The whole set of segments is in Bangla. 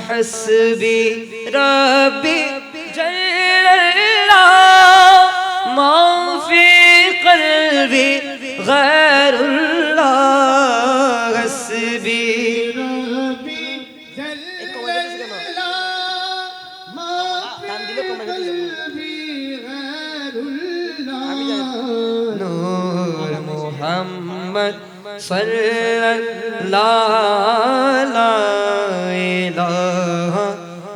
حسبی ربی جل اللہ ما فی قلبی غیر اللہ حسبی ربی جل اللہ ما فی قلبی غیر اللہ نور محمد صلی اللہ لا الہ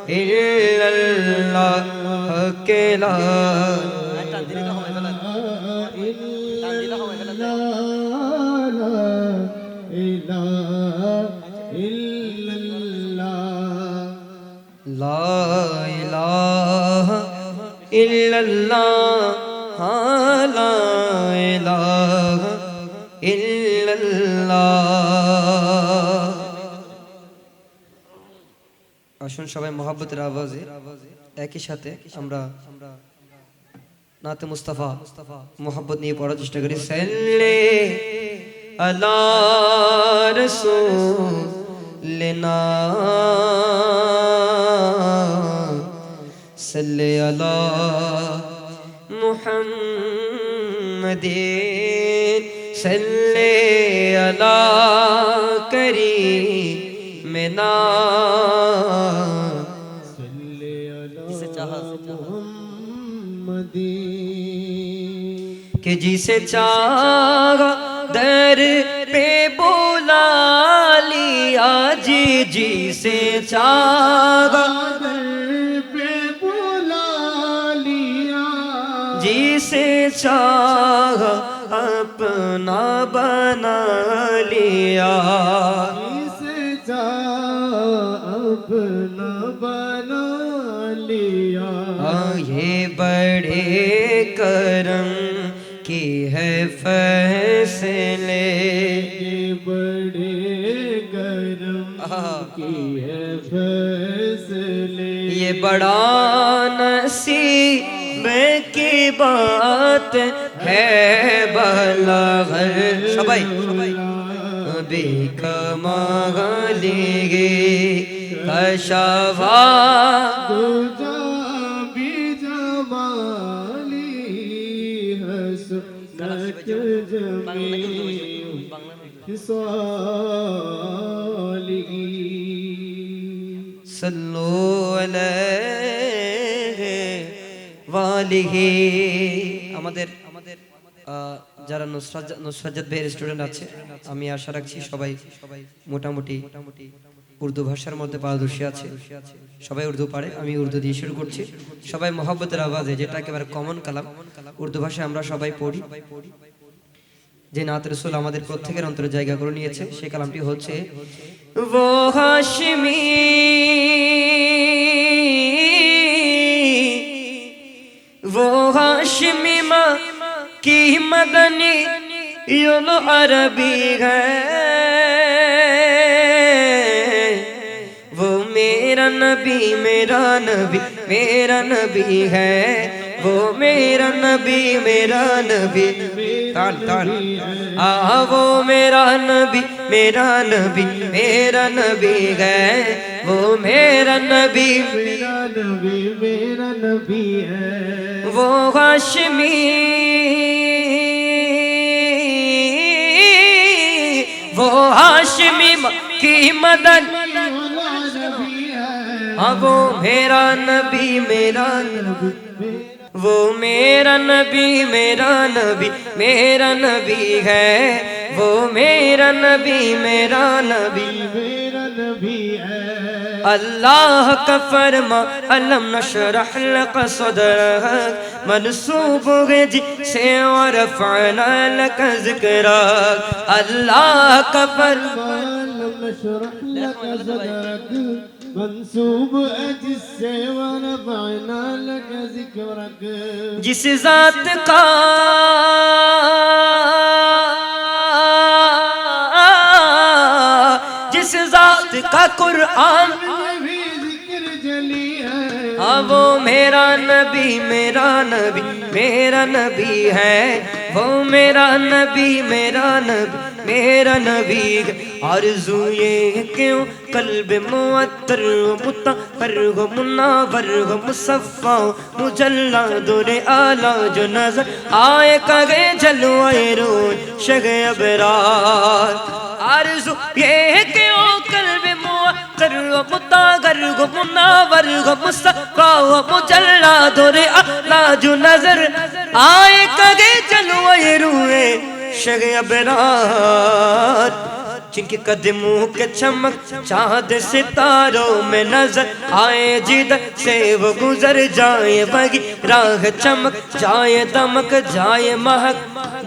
الا اللہ کے لا لا الہ الا اللہ لا الہ الا اللہ আসুন সবাই মহব্বতের আওয়াজে একই সাথে আমরা নাতে মুস্তাফা মোহাম্মদ নিয়ে পড়ার চেষ্টা করি সাল্লে আলা রাসূলিনা সাল্লে আলা মুহাম্মাদিন সাল্লে আলা করিমিনা کہ جسے چاہا در پہ بلا لیا جی جسے چاہا در پہ بلا لیا جسے چاہا اپنا بنا لیا جسے چاہا اپنا بنا لیا یہ بڑے کرم کی ہے فیصلے یہ بڑے کرم کی ہے فیصلے یہ بڑا نصیب کی بات ہے بلغ سبائی بے کمالی کشفا صلو علیہ وآلہ আমাদের যারা নুসরাত ভাইয়ের স্টুডেন্ট আছে আমি আশা রাখছি সবাই মোটামুটি উর্দু ভাষার মধ্যে পারদর্শী আছে সবাই উর্দু পারে আমি উর্দু দিয়ে শুরু করছি সবাই মহব্বতের আওয়াজে যেটা একেবারে কমন কালাম উর্দু ভাষায় আমরা সবাই পড়ি যে নাত রাসূল আমাদের প্রত্যেকের অন্তরে জায়গা করে নিয়েছে সেই কালামটি হচ্ছে वो हाशमी वो हाशमी माँ की मदनी युल अरबी है वो मेरा नबी मेरा नबी मेरा नबी है वो मेरा नबी ताल ताल वो मेरा नबी मेरा नबी है वो मेरा नबी है वो हाशमी की मदन वो मेरा नबी वो मेरा नबी है वो मेरा नबी है अल्लाह का फरमा अलम नशरह लक सदरक मनसूब है जिसे और रफ़अना लक ज़िक्रक अल्लाह का फरमा अलम नशरह लक सदरक منصوب ہے جس سے ورفعنا لک ذکرک جس ذات کا قرآن بھی ذکر جلی ہے وہ میرا نبی میرا نبی میرا نبی ہے وہ میرا نبی میرا نبی मेरा नबी है आरज़ू ये है क्यों कल्ब मुअत्तर मुतहहर हो मुनव्वर हो मुसफ़्फ़ा मुजल्ला दुरे आला जो नज़र आए कगे जलवाए रोज शग अबरार आरज़ू ये है क्यों कल्ब मुअत्तर मुतहहर हो मुनव्वर हो मुसफ़्फ़ा मुजल्ला दुरे आला जो नज़र आए कगे जलवाए रोए शग अबरार जिनके कदमों के चमक चाँद सितारों में नजर आए जिधर से वो गुजर जाए वही राह चमक जाए दमक जाए महक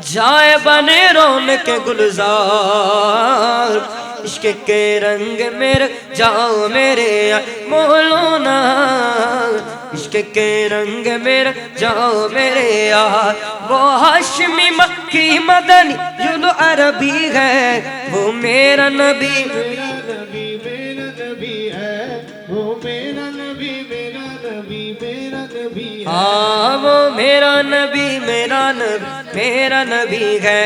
जाए बने रौनक के गुलजार इश्क के रंग में रख जाओ मेरे मौलाना इश्क के रंग में रख जाओ मेरे यार वो हाशमी मक्की मदनी युल अरबी है वो मेरा नबी मेरा नबी है वो मेरा नबी मेरा नबी मेरा नबी है हाँ वो मेरा नबी मेरा नबी मेरा नबी है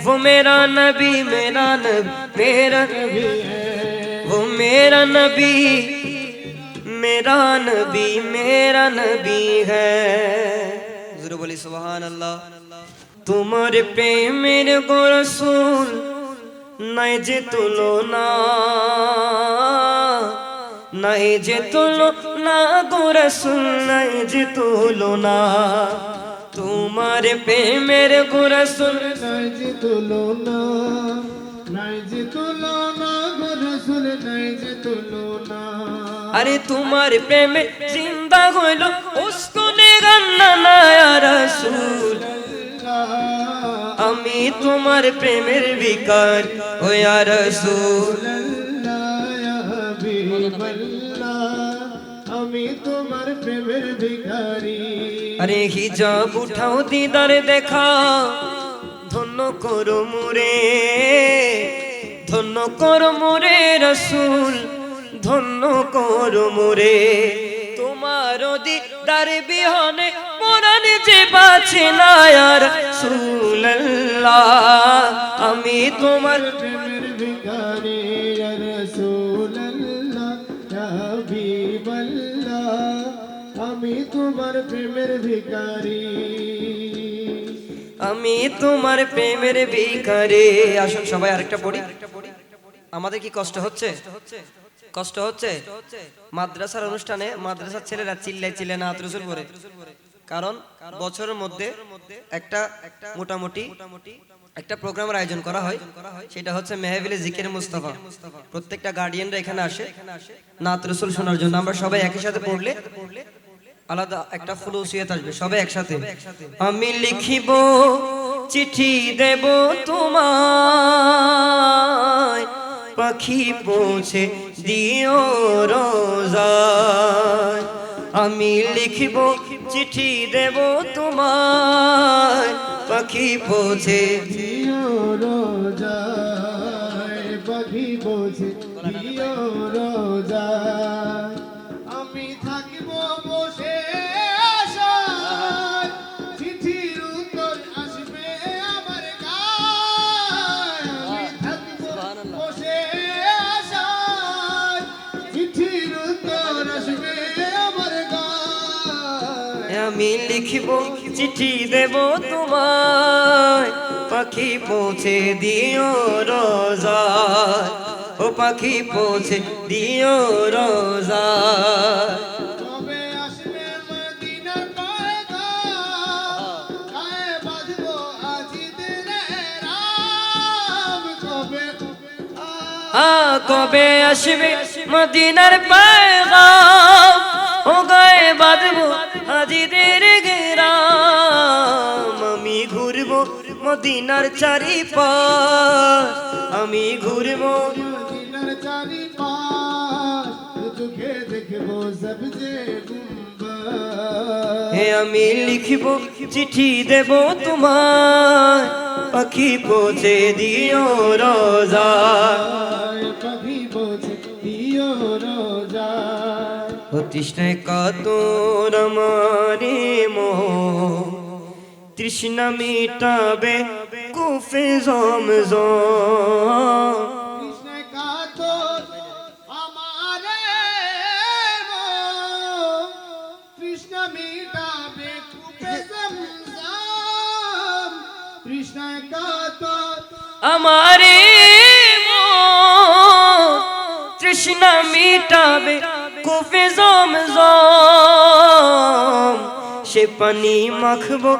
वो मेरा नबी मेरा नबी मेरा नबी है वो मेरा नबी मेरा नबी मेरा नबी है ज़रूर बोली सुभान अल्लाह तुम्हारे प्रेमेर गो रसूल নাই যে তুলনা নাই যে তুলনা গো রাসূল নাই যে তুলনা তোমার প্রেমের গো রাসূল নাই যে তুলনা নাই যে তুলনা গো রাসূল নাই যে তুলনা আরে তোমার প্রেমে জিন্দা হইল উসকনে গান্না না ইয়া রাসূল আমি তোমার প্রেমের ভিখার ও ইয়া রাসূল আমি তোমার প্রেমের ভিখারি আরে হিজাব উঠাও দিদার দেখা ধন্য করো মোরে রাসূল ধন্য করো মোরে তোমার দিদার বিহনে পরাণ যে বাঁচে না ইয়া রাসূলুল্লাহ আমি তোমার প্রেমের ভিখারি ইয়া রাসূলুল্লাহ ইয়া হাবিবাল্লাহ আমি তোমার প্রেমের ভিখারি আমি তোমার প্রেমের ভিখারি আসুন সবাই আরেকটা পড়ি আমাদের কি কষ্ট হচ্ছে কষ্ট হচ্ছে মাদ্রাসার অনুষ্ঠানে মাদ্রাসার ছেলেরা চিল্লায় নাত রাসূল পড়ে কারণ বছরের মধ্যে একটা মোটামুটি একটা প্রোগ্রামের আয়োজন করা হয় সেটা হচ্ছে মেহফিলে জিকির মুস্তাফা প্রত্যেকটা গার্ডিয়ানরা এখানে আসে নাত রাসূল শোনার জন্য আমরা সবাই একই সাথে পড়লে আলাদা একটা ফুলুসিয়ত আসবে সবাই একসাথে আমি লিখিব চিঠি দেব তোমায় পাখি পৌঁছে দিও রোজায় আমি লিখিব চিঠি দেব তোমায় পাখি পৌঁছে দিও রোজায় পাখি পৌঁছে দিও রোজায় আমি থাকিব বসে আশায় চিঠির উত্তর আসবে আমার গায় আমি থাকিব বসে আশায় চিঠির উত্তর আসবে আমার গায় আমি লিখিব চিঠি দেব তোমায় পাখি পৌঁছে দিও রোজায় ও পাখি পৌঁছে দিও রোজায় কবে আসবে মদিনার পয়গাম গায়ে বাঁধবো আজি দিনের রাম কবে আসবে মদিনার পয়গাম ও গায়ে বাঁধবো হাজিদের গ্রাম আমি ঘুরবো মদিনার চারিপাশ আমি ঘুরবো মদিনার চারিপাশ চোখে দেখবো সবজে গুম্বদ হে আমি লিখিব চিঠি দেব তোমায় পাখি পৌঁছে দিও রোজায় পাখি পৌঁছে দিও রোজায় ও তৃষ্ণায় কাতর আমারে মোহ তৃষ্ণা মিটাবে কুফে জমজম কৃষ্ণ কাতর আমারে মন, কৃষ্ণ মিটাবে কুপে জমজম, কৃষ্ণ কাতর আমারে তৃষ্ণা মিটাবে কুফে জমজম সে পানি মাখবো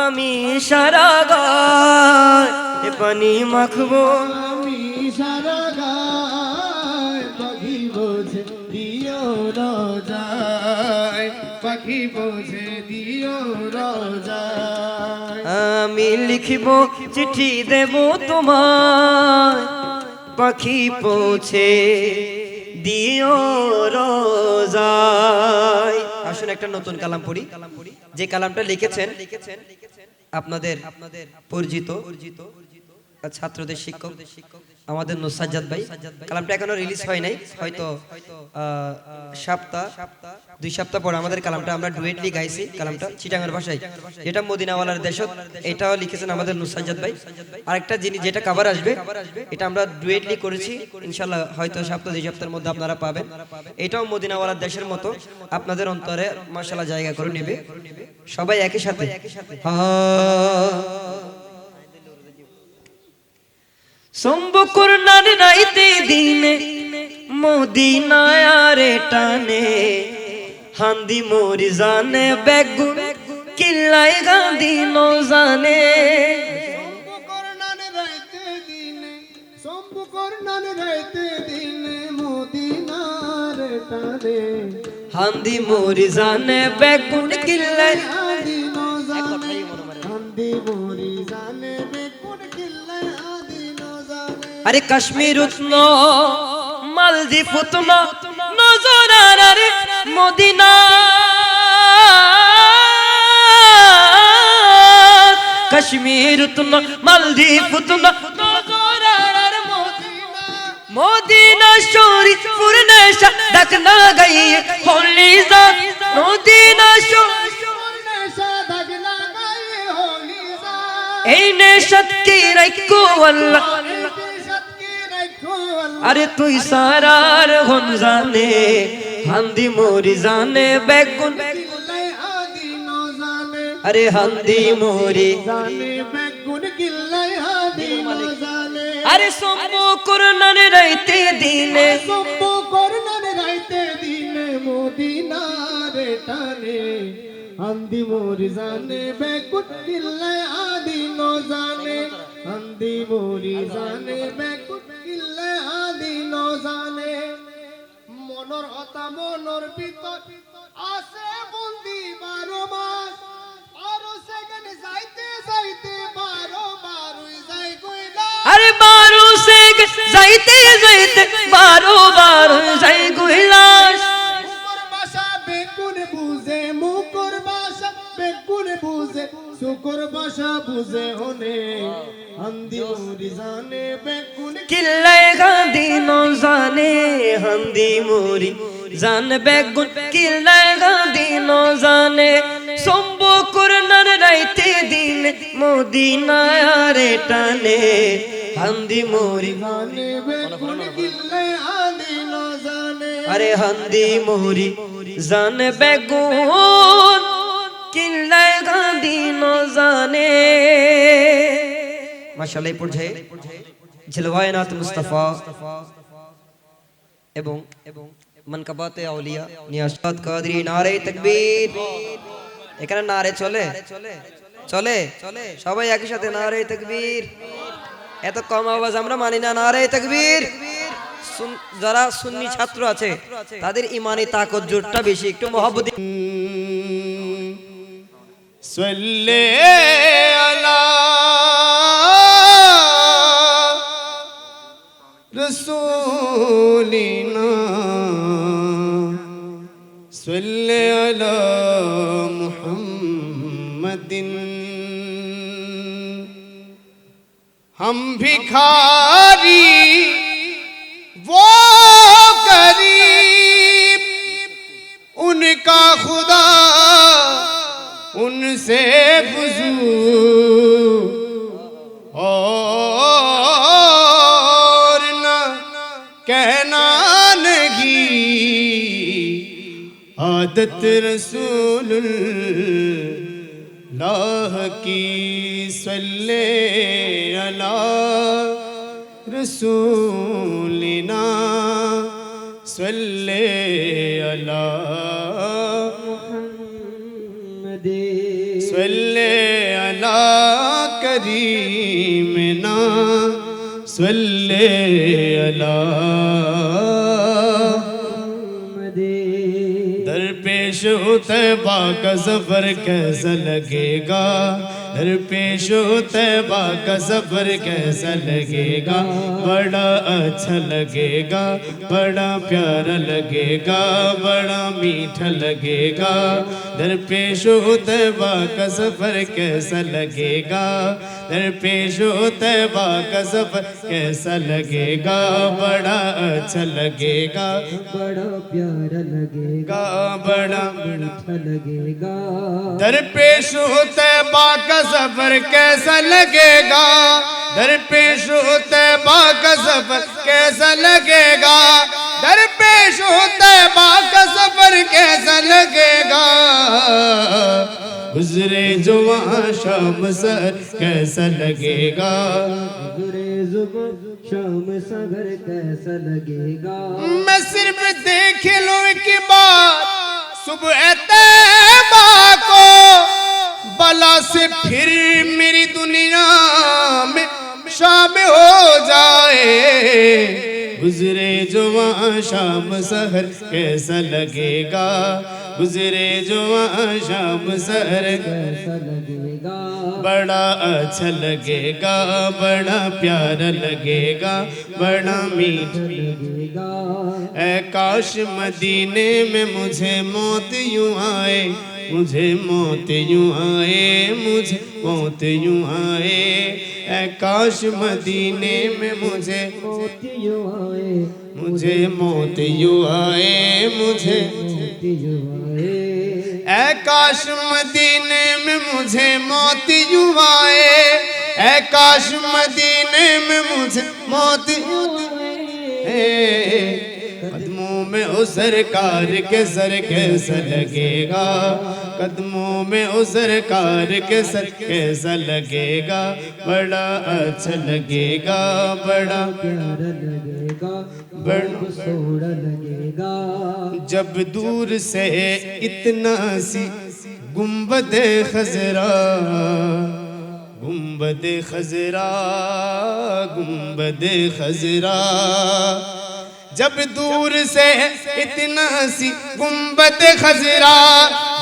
আমি সারা গায় এ পানি মাখবো আমি সারা গায়, পাখি বোঝে দিও রোজায়, পাখি বোঝে দিও রোজায়। আমি লিখিব চিঠি দেব তোমার পাখি পৌঁছে দিও রোজায়। আসুন একটা নতুন কালাম পড়ি। যে কালামটা লিখেছেন আপনাদের পরিচিত ছাত্রদের শিক্ষক আমাদের নুসাজ্জাদ ভাই। কালামটা এখনো রিলিজ হয় নাই, হয়তো দুই সপ্তাহ পর আমাদের কালামটা আমরা ডুয়েটলি গাইছি। কালামটা চিটাঙ্গের ভাষায়, যেটা মদিনাওয়ালার দেশত, এটাও লিখেছেন আমাদের নুসাজ্জাদ ভাই। আরেকটা জিনিস যেটা কভার আসবে, এটা আমরা ডুয়েটলি করেছি, ইনশাআল্লাহ হয়তো দুই সপ্তাহের মধ্যে আপনারা পাবেন। এটাও মদিনাওয়ালার দেশের মতো আপনাদের অন্তরে মাশাআল্লাহ জায়গা করে নেবে। সবাই একই সাথে সম্বকুর নান রাইতে দিনে মদিনায়ারে টানে হান্দি মরি জানে বেগুন কিল্লাই গান্ধী নো জানে সম্পূর্ণ রাইতে দিনে মদিনার টানে হান্দি মরি জানে বেগুন কিল্লাই আদি নজানে, হান্দি মরি জানে বেকুন কিল্লাই আদি নজানে। আরে কাশ্মীর উতন মালদ্বীপ উতন নজরার আরে মদিনা কাশ্মীর উতন মালদ্বীপ উতন নজরার আরে মদিনা শরীফপুর নেশা ডাকনা গাইয়ে হোলি জাত মদিনা এই নেশাত কি রাখো আল্লাহ আরে তুই সারার হন জানে হান্দি মরি জানে বেগুন আরে হান্দি মরি জানে বেগুন কিল্লাই আদি নজানে। আরে সম্বো করুণার রাইতে দিনে সম্পূর্ণ রাইতে দিনে মদিনার টানে হান্দি মরি জানে বেকুন কিল্লাই আদি নজানে, হান্দি মরি জানে বেকুন কিল্লাই আদি নজানে। মনর হতা মনর ভিতর আছে বন্দি 12 মাস, আর সেখানে যাইতে যাইতে 12 যাই কইলা। আরে বারো সে যাইতে যাইতে বারো যাই গুইলাস মুকর ভাষা বেকুন বুঝে, মুকর ভাষা বেকুন বুঝে, শুকর ভাষা বুঝে হনে হান্দি মরি জানে বেকুন কিল্লাই গান্ধী নো জানে হান্দি মরি জান বেগুন কিল্লাই গান্ধী নো জানে সম্বো করুণার রাইতে দিনে মদিনায়ারে টানে হান্দি মরি জানে বেকুন কিল্লাই আদি নজানে। আরে হান্দি মরি জান বেগুন কিল্লাই গান্ধী নো জানে। মাশাআল্লাহ এই পর্যায়ে জলওয়ায়নাত মুস্তাফা এবং মানকাবাতে আউলিয়া নিয়াসাত কাদরি নারে তাকবীর। এখানে নারে চলে চলে সবাই একই সাথে নারে তাকবীর। এত কম আওয়াজ আমরা মানি না, নারে তাকবীর। যারা সুন্নি ছাত্র আছে তাদের ইমানি তাকত জোরটা বেশি, একটু মহব্বত সাল্লে আলা রাসূলিনা, সাল্লে আলা মুহাম্মাদিন। हम भिखारी वो गरीब, उनका खुदा उनसे फुजूल عادت رسول اللہ کی صلی علی رسولنا صلی علی صلی علی کریمنا صلی علی درپیش طیبہ کا سفر کیسا لگے گا درپیش طیبہ کا سفر کیسا لگے گا بڑا اچھا لگے گا بڑا پیارا لگے گا بڑا میٹھا لگے گا درپیش طیبہ کا سفر کیسا لگے گا درپیش طیبہ کا سفر کیسا لگے گا بڑا اچھا لگے گا بڑا پیارا لگے گا بڑا میٹھا لگے گا درپیش طیبہ کا سفر کیسا لگے گا درپیش طیبہ کا سفر کیسا لگے گا درپیش طیبہ کا سفر کیسا لگے گا گزرے جو وہاں شام سحر کیسا لگے گا گزرے صبح شام سحر کیسا لگے گا میں صرف دیکھ لوں ایک بار صبح طیبہ کو بلا سے پھر میری دنیا میں شام ہو جائے گزرے جو وہاں شام سحر کیسا لگے گا گزرے جو وہاں شام سحر کیسا لگے گا بڑا اچھا لگے گا بڑا پیارا لگے گا بڑا میٹھا لگے گا اے کاش مدینے میں مجھے موت یوں آئے مجھے موت یوں آئے مجھے موت یوں آئے اے کاش مدینے میں مجھے موت یوں آئے مجھے موت یوں آئے مجھے موت یوں آئے اے کاش مدینے میں مجھے موت یوں آئے اے کاش مدینے میں مجھے موت یوں آئے قدموں میں اس سرکار کے سر کیسا لگے گا قدموں میں اس سرکار کے سر کیسا لگے گا بڑا اچھا لگے گا بڑا پیارا لگے گا بڑا سوڑا لگے گا جب دور سے اتنا سی گنبد خضرا گنبد خضرا گنبد خضرا جب دور سے اتنا سی گنبد خضرا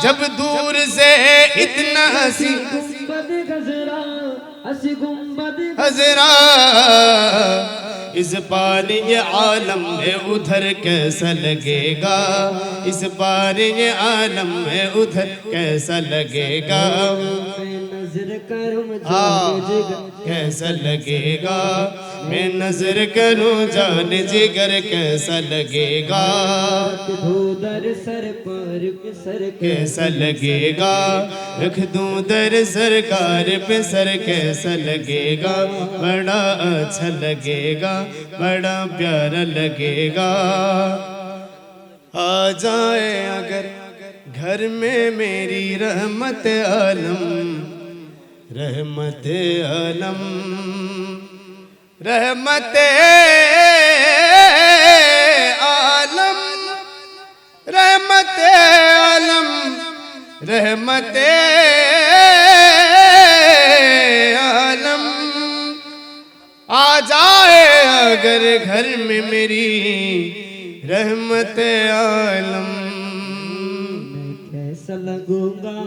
جب دور سے اتنا سی گنبد خضرا اسی گنبد خضرا اس پار یہ عالم ہے ادھر کیسا لگے گا اس پار یہ عالم ہے ادھر کیسا لگے گا میں نظر کروں جان جگر کیسا لگے گا میں نظر کروں جان جگر کیسا لگے گا دھو در سر پر سر کیسا لگے گا رکھ دوں در سرکار پہ سر کیسا لگے گا بڑا اچھا لگے گا بڑا پیارا لگے گا آ جائے اگر گھر میں میری رحمت عالم رحمت عالم رحمت عالم رحمت عالم رحمت عالم آ جائے اگر گھر میں میری رحمت عالم کیسا لگوں گا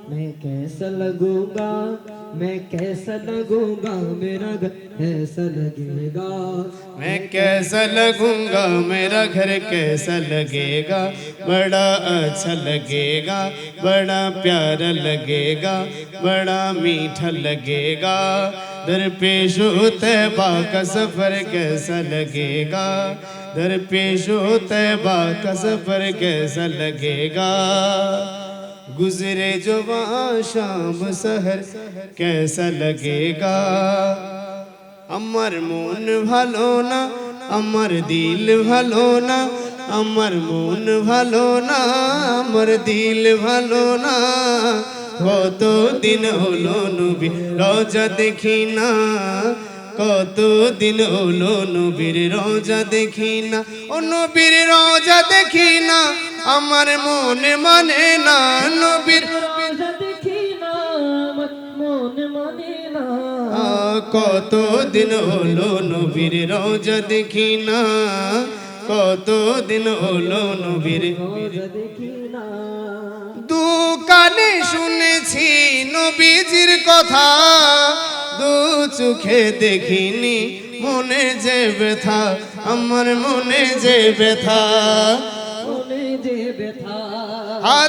میں کیسا لگوں گا میں کیسا لگوں گا میرا گھر کیسا لگے گا میں کیسا لگوں گا میرا گھر کیسا لگے گا بڑا اچھا لگے گا بڑا پیارا لگے گا بڑا میٹھا لگے گا درپیش طیبہ کا سفر کیسا لگے گا درپیش طیبہ کا سفر کیسا لگے گا گزرے جو وہاں شام سحر کیسا لگے گا আমার মন ভালো না আমার দিল ভালো না আমার মন ভালো না, আমার দিল ভালো না, কতদিন হলো নবীর রওজা দেখি না, কতদিন হলো নবীর রওজা দেখি না, ও নবীর রওজা দেখি না, আমার মনে মানে না, নবীর রোজা দেখি না আমার মন মানে না কতদিন হলো নবীর রওজা দেখি না, কতদিন হলো নবীর রোজা দেখি না দু কানে শুনেছি নবীজির কথা, দু চোখে দেখিনি, মনে যে ব্যথা, আমার মনে যে ব্যথা, মনে যে ব্যথা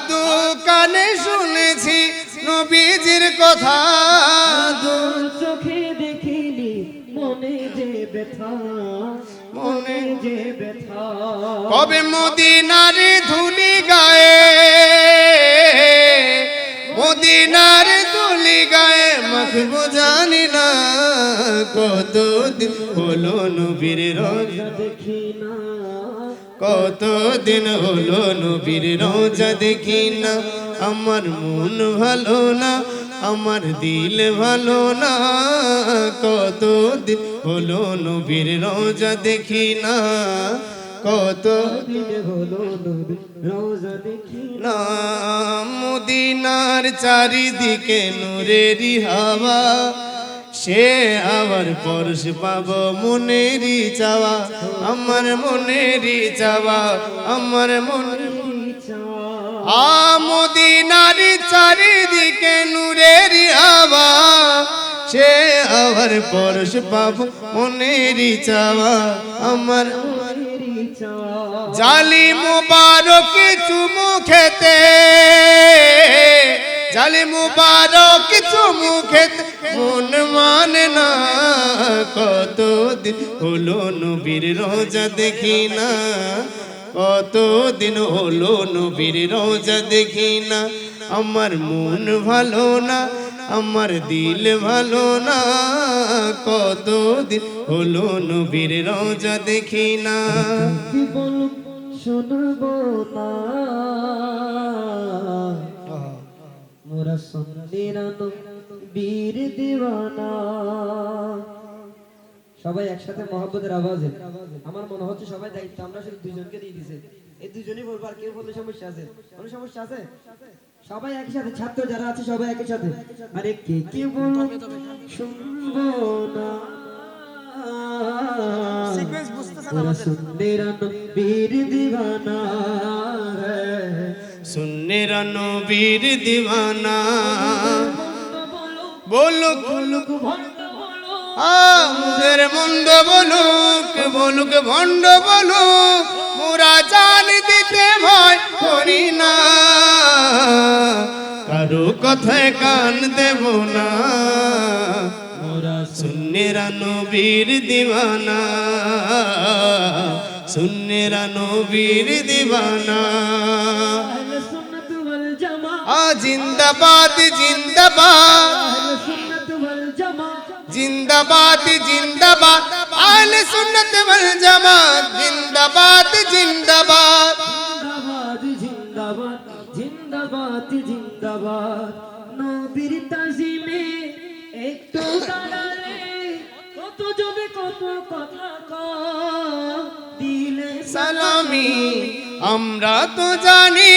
দু কানে শুনেছি নবীজির কথা, দু চোখে দেখিনি মনে যে ব্যথা মনে যে ব্যথা কবে মদিনার ধুলি গায়ে, মদিনার ধুলি গায়ে মাখবো জানি না, কতদিন হলো নবীর রওজা দেখি না কতদিন হলো নবীর রওজা দেখি না, আমার মন ভালো না, আমার দিল ভালো না, কতদিন হলো নবীর রওজা দেখি না, কত দিন হলো নবী রোজা দেখি না মদিনার চারিদিকে নূরেরই হাওয়া, সে আবার পরশ পাব মনেরই চাওয়া, আমার মনেরই চাওয়া, আমার মনের মদিনার চারিদিকে নূরেরই হাওয়া, সে আবার পরশ পাব মনেরই চাওয়া, আমার জালি মুবারক চুমু খেতে, জালি মুবারক চুমু খেতে মন মানে না, কতদিন হলো নবীর রওজা দেখি না, কতদিন হলো নবীর রওজা দেখি না, আমার মন ভালো না, আমার দিল ভালো না, কতদিন হলো নবীর রওজা দেখি না, কি বলুন শুনবো না মোরা সন্দিরানো বীর দিওয়ানা সবাই একসাথে মহব্বতের আওয়াজে আমার মনে হচ্ছে সবাই দায়িত্ব আমরা শুধু দুইজনকে দিয়ে দিছে এই দুইজনই বলবো আর কেউ বললে সমস্যা আছে কোনো সমস্যা আছে সবাই একই সাথে ছাত্র যারা আছে সবাই একই সাথে আরে কে কি বলো শুনবো না সিকোয়েন্স বুঝতেছেন আমাদের সন্দিরানো বীর দিওয়ানা সুন্নিরা নবীর দিওয়ানা বলুক বলুক আমাদের মন্দ বলুক বলুক ভণ্ড বলুক, মোরা জান দিতে ভয় করি না, কারো কথায় কান দেব না, মোরা সুন্নিরা নবীর দিওয়ানা, সুন্নিরা নবীর দিওয়ানা, জিন্দাবাদ জিন্দাবাদ জিন্দাবাদ জিন্দাবাদ আহলে সুন্নাত ওয়াল জামাত, জিন্দাবাদ জিন্দাবাদ জিন্দাবাদ জিন্দাবাদ জিন্দাবাদ নবীর তাজিমে একটু দাঁড়ালে কত জবে কত কথা দিলে সালামি, আমরা তো জানি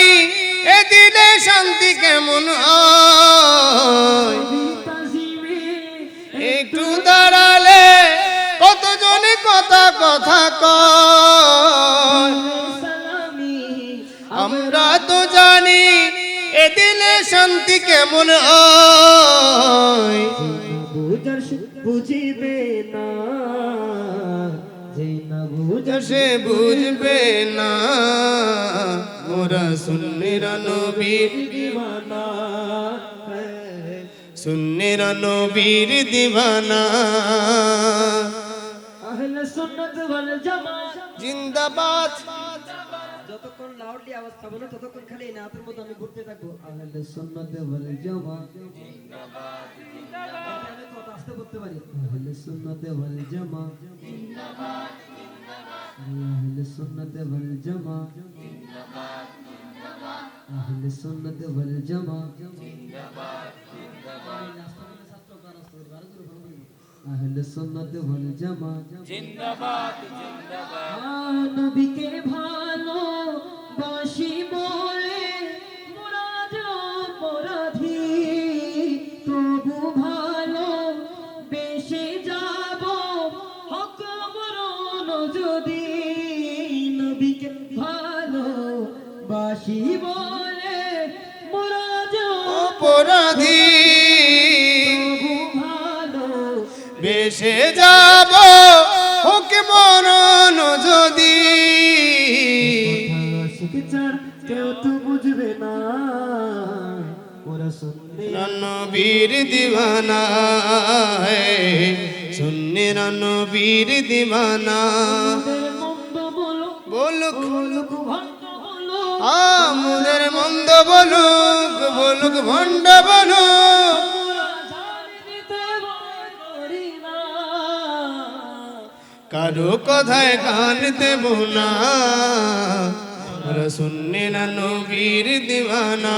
এ দিলে শান্তি কেমন হয়, একটু দাঁড়ালে কত জনে কথা কথা কয়, আমরা তো জানি এ দিলে শান্তি কেমন হয়, বুঝিবে না যে না সে বুঝবে না, মোরা সুন্নিরা নবীর দিওয়ানা সুন্নিরা নবীর দিওয়ানা, আহলে সুন্নাত ওয়াল জামাত জিন্দাবাদ, যতক্ষণ লাউডলি আওয়াজ পাবো না ততক্ষণ খালি এই নাতের মতো আমি ঘুরতে থাকবো আহলে সুন্নাত ওয়াল জামাত জিন্দাবাদ জিন্দাবাদ আমি কত আস্তে করতে পারি আহলে সুন্নাত ওয়াল জামাত জিন্দাবাদ জিন্দাবাদ अहले सुन्नत वल जमा अहले सुन्नत वल जमा अहले सुन्नत वल जमा नबी के भालो बाशी बोले मुराद अपराधी तबु भालो বেশে যাব হক মরণ যদি নবীকে ভালো বাসি বলে মুরাদ অপরাধী তবু ভালো বেশে যাব হোক মরণ যদি কথা শিখছার কেউ তো বুঝবে না ওরা শুনলে নবীর দিওয়ানা সুন্নি নবীর দিওয়ানা মন্দ বলো বলুক লোক ভণ্ড বলো আমাদের মন্দ বলুক বলুক ভণ্ড বলুক ওরা জানি দিতে ভয় করি না কারো কথায় কান দেব না সুন্নি নবীর দিওয়ানা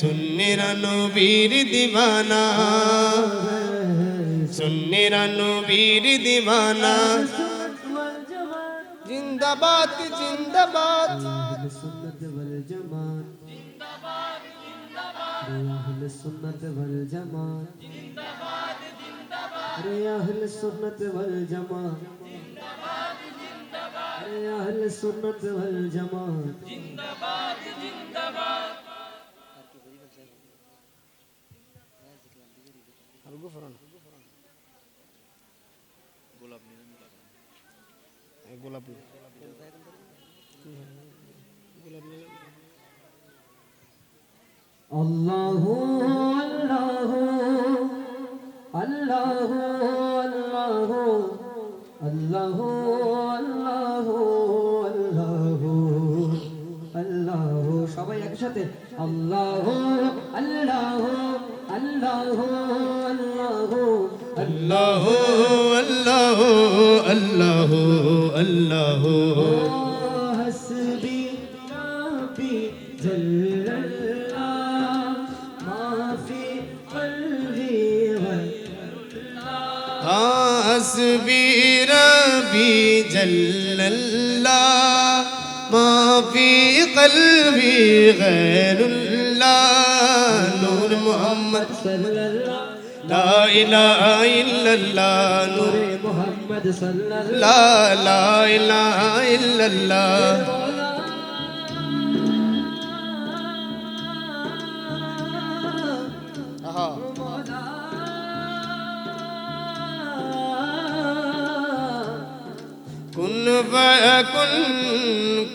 সুন্নি নবীর দিওয়ানা সুন্নি নবীর দিওয়ানা জিন্দাবাদ জিন্দাবাদ अहले सुन्नत वल जमात जिंदाबाद जिंदाबाद अहले सुन्नत वल जमात जिंदाबाद जिंदाबाद अरे अहले सुन्नत वल जमात जिंदाबाद जिंदाबाद अरे अहले सुन्नत वल जमात जिंदाबाद जिंदाबाद গোলাপ अल्लाह अल्लाह अल्लाह अल्लाह अल्लाह अल्लाह अल्लाह अल्लाह সবাই একসাথে আল্লাহ আল্লাহ আল্লাহ আল্লাহ अल्लाह अल्लाह अल्लाह अल्लाह हस्बी रब्बी जल्लल्लाह माफी कल्बी वल्लाह हस्बी रब्बी जल्लल्लाह मा फी क़ल्बी गैरुल्लाह नूर मोहम्मद सल्लल्लाह ला इलाहा इल्लल्लाह नूर नूरे मोहम्मद सल्लल्लाह ला ला इलाहा इल्लल्लाह कुन फयकुन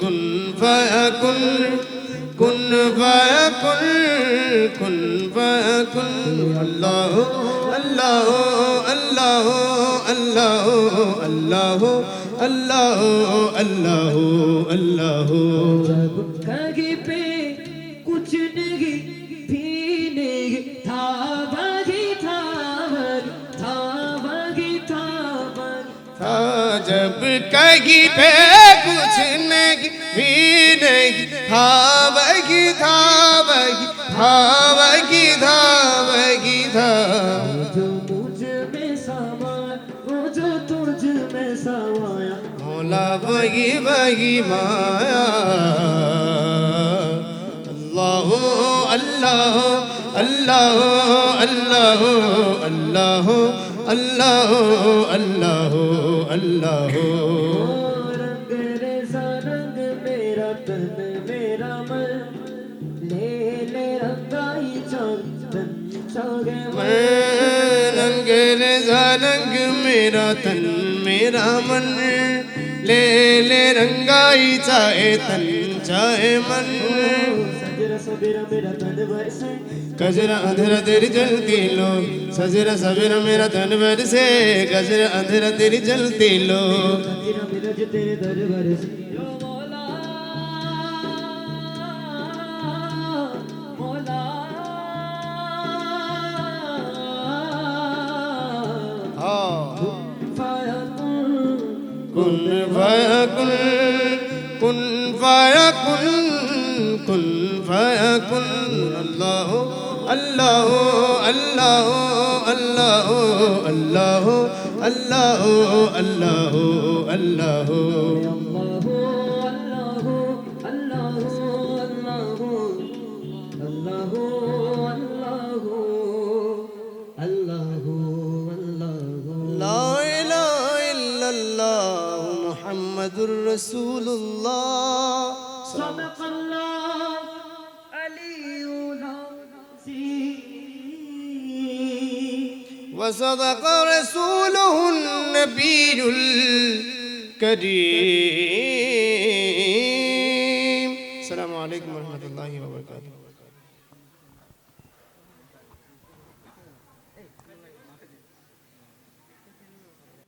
कुन फयकुन कुन फयकुन कुन फयकुन अल्लाह अल्लाह अल्लाह अल्लाह अल्लाह अल्लाह अल्लाह अल्लाह जब कहीं पे कुछ नहीं भी नहीं था वही था था वही था था जब कहीं पे कुछ नहीं भी नहीं था वही था वही था वही था वही था जो मुझ में सामान वो जो तुझ में समाया मौला वही वही माया अल्लाह अल्लाह अल्लाह अल्लाह अल्लाह अल्लाह अल्लाह अल्लाह रंग रेजा रंग मेरा तन मेरा मन ले ले रंगाई चंदन चागे रंग रेजा रंग मेरा तन मेरा मन ले ले रंगाई चाहे तन चाहे मन सजरा सबेरा मेरा तन बरसे गजरा अंधेरा तेरी जलती लो सजरा सवेरा मेरा तन बरसे गजरा अंधेरा तेरी जलती लो तेरा मिला जो तेरे दरबार से यो मौला मौला فيكن كن فيكن كن فيكن الله الله الله الله الله الله الله الله لا إله إلا الله محمد رسول الله صدق الله علي العظيم وصدق رسوله النبي الكريم السلام عليكم ورحمة الله وبركاته